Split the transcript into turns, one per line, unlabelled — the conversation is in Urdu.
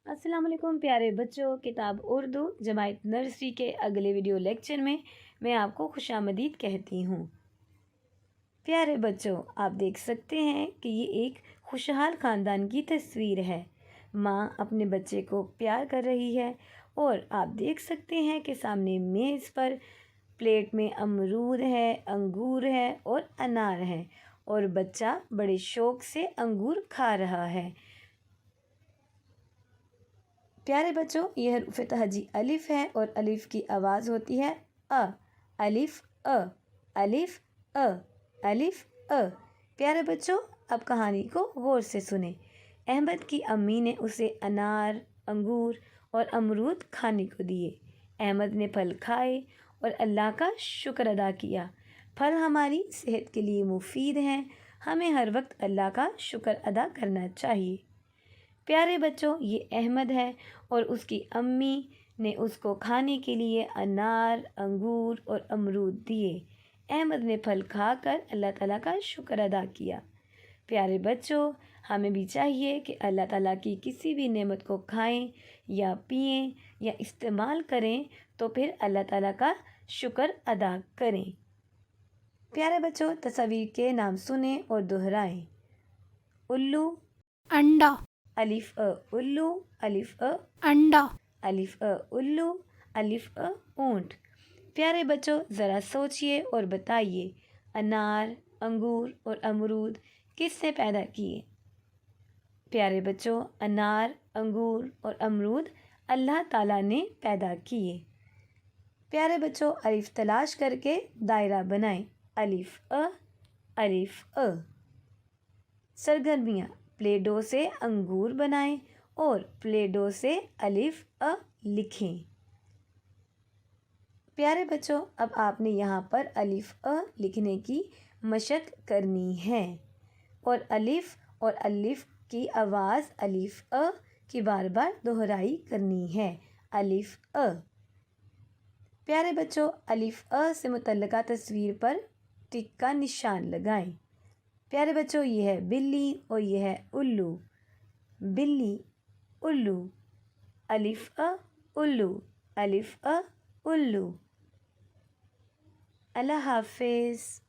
السلام علیکم پیارے بچوں، کتاب اردو جماعت نرسری کے اگلے ویڈیو لیکچر میں آپ کو خوش آمدید کہتی ہوں۔ پیارے بچوں، آپ دیکھ سکتے ہیں کہ یہ ایک خوشحال خاندان کی تصویر ہے۔ ماں اپنے بچے کو پیار کر رہی ہے اور آپ دیکھ سکتے ہیں کہ سامنے میز پر پلیٹ میں امرود ہے، انگور ہے اور انار ہے اور بچہ بڑے شوق سے انگور کھا رہا ہے۔ پیارے بچوں، یہ حروف تہجی الف ہے اور الف کی آواز ہوتی ہے ا، الف ا، الف ا، الف ا۔ پیارے بچوں، اب کہانی کو غور سے سنیں۔ احمد کی امی نے اسے انار، انگور اور امرود کھانے کو دیے۔ احمد نے پھل کھائے اور اللہ کا شکر ادا کیا۔ پھل ہماری صحت کے لیے مفید ہیں، ہمیں ہر وقت اللہ کا شکر ادا کرنا چاہیے۔ پیارے بچوں، یہ احمد ہے اور اس کی امی نے اس کو کھانے کے لیے انار، انگور اور امرود دیے۔ احمد نے پھل کھا کر اللہ تعالیٰ کا شکر ادا کیا۔ پیارے بچوں، ہمیں بھی چاہیے کہ اللہ تعالیٰ کی کسی بھی نعمت کو کھائیں یا پئیں یا استعمال کریں تو پھر اللہ تعالیٰ کا شکر ادا کریں۔ پیارے بچوں، تصاویر کے نام سنیں اور دہرائیں۔ الو،
انڈا،
الف ا الو، الف ا،
انڈا،
الف ا الو، الف ا اونٹ۔ پیارے بچوں، ذرا سوچئے اور بتائیے انار، انگور اور امرود کس نے پیدا کیے؟ پیارے بچوں، انار، انگور اور امرود اللہ تعالیٰ نے پیدا کیے۔ پیارے بچوں، الف تلاش کر کے دائرہ بنائیں۔ الف ا، الف ا۔ سرگرمیاں: پلے ڈو سے انگور بنائیں اور پلے ڈو سے الف ا لکھیں۔ پیارے بچوں، اب آپ نے یہاں پر الف ا لکھنے کی مشق کرنی ہے اور الف کی آواز الف ا کی بار بار دہرائی کرنی ہے۔ الف ا۔ پیارے بچوں، الف ا سے متعلقہ تصویر پر ٹک کا نشان لگائیں۔ پیارے بچوں، یہ ہے بلی اور یہ ہے الو۔ بلی، الو، الف ا الو، الف ا الو۔ اللہ حافظ۔